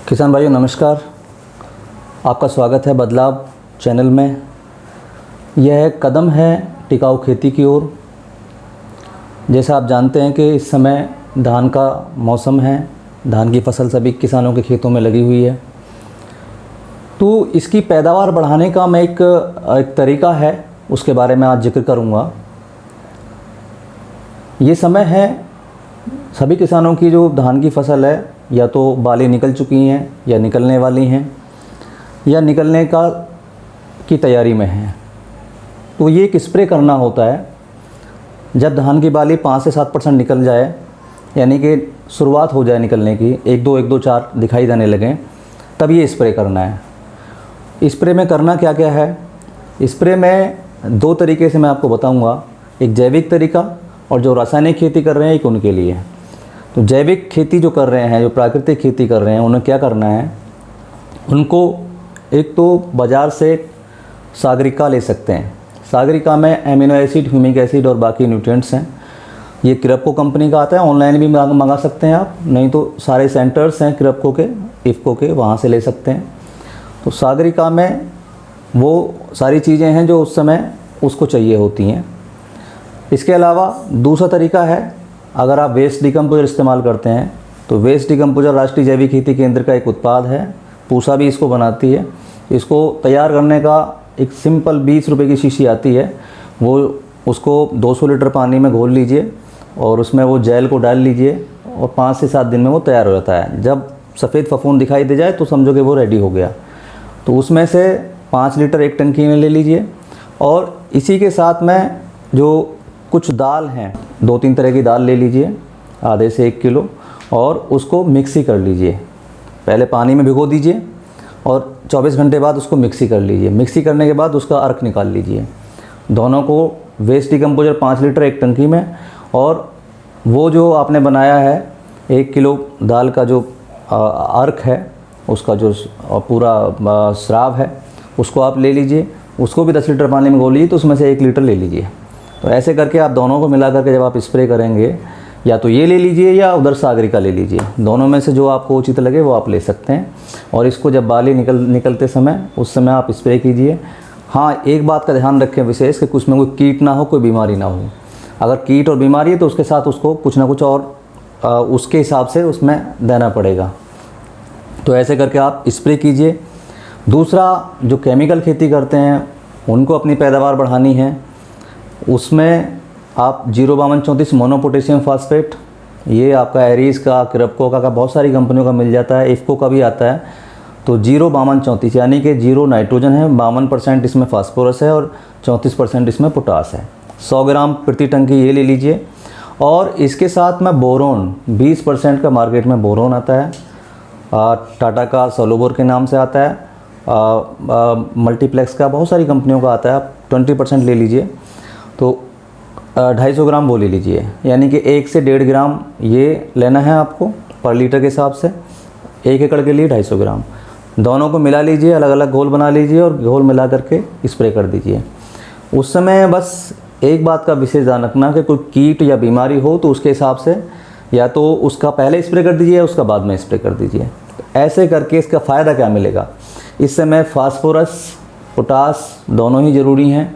किसान भाइयों नमस्कार, आपका स्वागत है बदलाव चैनल में। यह एक कदम है टिकाऊ खेती की ओर। जैसा आप जानते हैं कि इस समय धान का मौसम है, धान की फसल सभी किसानों के खेतों में लगी हुई है। तो इसकी पैदावार बढ़ाने का मैं एक तरीका है, उसके बारे में आज जिक्र करूँगा। ये समय है सभी किसानों की जो धान की फसल है या तो बाली निकल चुकी हैं या निकलने वाली हैं या निकलने की तैयारी में हैं। तो ये एक स्प्रे करना होता है। जब धान की बाली 5 से 7% निकल जाए, यानी कि शुरुआत हो जाए निकलने की, 1 2 4 दिखाई देने लगें, तब ये स्प्रे करना है। स्प्रे में करना क्या क्या है? स्प्रे में 2 तरीके से मैं आपको बताऊंगा, एक जैविक तरीका और जो रासायनिक खेती कर रहे हैं एक उनके लिए। तो जैविक खेती जो कर रहे हैं, जो प्राकृतिक खेती कर रहे हैं, उन्हें क्या करना है, उनको एक तो बाज़ार से सागरिका ले सकते हैं। सागरिका में एमिनो एसिड, ह्यूमिक एसिड और बाकी न्यूट्रिएंट्स हैं। ये क्रेपको कंपनी का आता है, ऑनलाइन भी मंगा सकते हैं आप, नहीं तो सारे सेंटर्स हैं क्रेपको के, इफ़को के, वहाँ से ले सकते हैं। तो सागरिका में वो सारी चीज़ें हैं जो उस समय उसको चाहिए होती हैं। इसके अलावा दूसरा तरीका है, अगर आप वेस्ट डिकम्पोजर इस्तेमाल करते हैं तो वेस्ट डिकम्पोजर राष्ट्रीय जैविक खेती केंद्र का एक उत्पाद है। पूसा भी इसको बनाती है। इसको तैयार करने का एक सिंपल 20 रुपये की शीशी आती है, वो उसको 200 लीटर पानी में घोल लीजिए और उसमें वो जेल को डाल लीजिए और 5 से 7 दिन में वो तैयार हो जाता है। जब सफ़ेद फफूंद दिखाई दे जाए तो समझो कि वो रेडी हो गया। तो उसमें से 5 लीटर एक टंकी में ले लीजिए और इसी के साथ में जो कुछ दाल हैं, 2-3 तरह की दाल ले लीजिए, आधे से 1 किलो, और उसको मिक्सी कर लीजिए। पहले पानी में भिगो दीजिए और 24 घंटे बाद उसको मिक्सी कर लीजिए। मिक्सी करने के बाद उसका अर्क निकाल लीजिए। दोनों को वेस्ट डिकम्पोजर 5 लीटर एक टंकी में, और वो जो आपने बनाया है 1 किलो दाल का जो अर्क है, उसका जो पूरा स्राव है, उसको आप ले लीजिए। उसको भी 10 लीटर पानी में घोल लीजिए, तो उसमें से 1 लीटर ले लीजिए। तो ऐसे करके आप दोनों को मिला करके जब आप स्प्रे करेंगे, या तो ये ले लीजिए या उधर सागरिका ले लीजिए, दोनों में से जो आपको उचित लगे वो आप ले सकते हैं। और इसको जब बाली निकलते समय, उस समय आप स्प्रे कीजिए। हाँ, एक बात का ध्यान रखें विशेष, कि उसमें कोई कीट ना हो, कोई बीमारी ना हो। अगर कीट और बीमारी है तो उसके साथ उसको कुछ ना कुछ और उसके हिसाब से उसमें देना पड़ेगा। तो ऐसे करके आप स्प्रे कीजिए। दूसरा, जो केमिकल खेती करते हैं उनको अपनी पैदावार बढ़ानी है, उसमें आप 05234 मोनो पोटेशियम फास्फेट, ये आपका एरीज का, क्रेपको का बहुत सारी कंपनियों का मिल जाता है, इफ़को का भी आता है। तो 05234 यानी कि 0 नाइट्रोजन है, 52% इसमें फास्फोरस है और 34% इसमें पोटास है। 100 ग्राम प्रति टंकी ये ले लीजिए। और इसके साथ में बोरोन, 20% का मार्केट में बोरोन आता है, टाटा का सोलोबोर के नाम से आता है, मल्टीप्लेक्स का बहुत सारी कंपनियों का आता है, आप 20% ले लीजिए। तो 250 ग्राम वो ले लीजिए, यानी कि 1 से 1.5 ग्राम ये लेना है आपको पर लीटर के हिसाब से। 1 एकड़ के लिए 250 ग्राम। दोनों को मिला लीजिए, अलग अलग घोल बना लीजिए और घोल मिला करके स्प्रे कर दीजिए। उस समय बस एक बात का विशेष ध्यान रखना कि कोई कीट या बीमारी हो तो उसके हिसाब से या तो उसका पहले स्प्रे कर दीजिए या उसका बाद में स्प्रे कर दीजिए। ऐसे करके इसका फ़ायदा क्या मिलेगा, इस समय फास्फोरस, पोटास दोनों ही ज़रूरी हैं,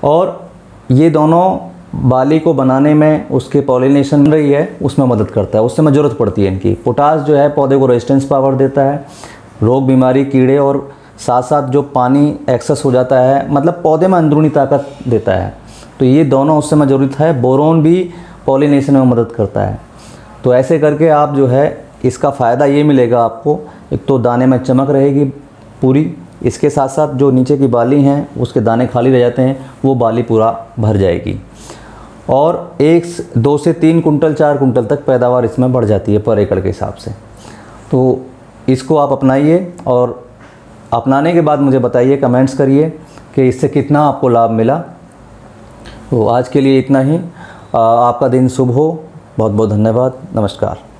और ये दोनों बाली को बनाने में, उसके पॉलिनेशन रही है उसमें मदद करता है। उस समय ज़रूरत पड़ती है इनकी। पोटास जो है पौधे को रेजिस्टेंस पावर देता है, रोग बीमारी, कीड़े, और साथ साथ जो पानी एक्सेस हो जाता है, मतलब पौधे में अंदरूनी ताकत देता है। तो ये दोनों उस समय ज़रूरत है। बोरोन भी पॉलिनेशन में मदद करता है। तो ऐसे करके आप जो है इसका फ़ायदा ये मिलेगा आपको, एक तो दाने में चमक रहेगी पूरी, इसके साथ साथ जो नीचे की बाली हैं उसके दाने खाली रह जाते हैं, वो बाली पूरा भर जाएगी। और 2 से 3 कुंटल 4 कुंटल तक पैदावार इसमें बढ़ जाती है पर एकड़ के हिसाब से। तो इसको आप अपनाइए और अपनाने के बाद मुझे बताइए, कमेंट्स करिए कि इससे कितना आपको लाभ मिला। तो आज के लिए इतना ही। आपका दिन शुभ हो। बहुत बहुत धन्यवाद। नमस्कार।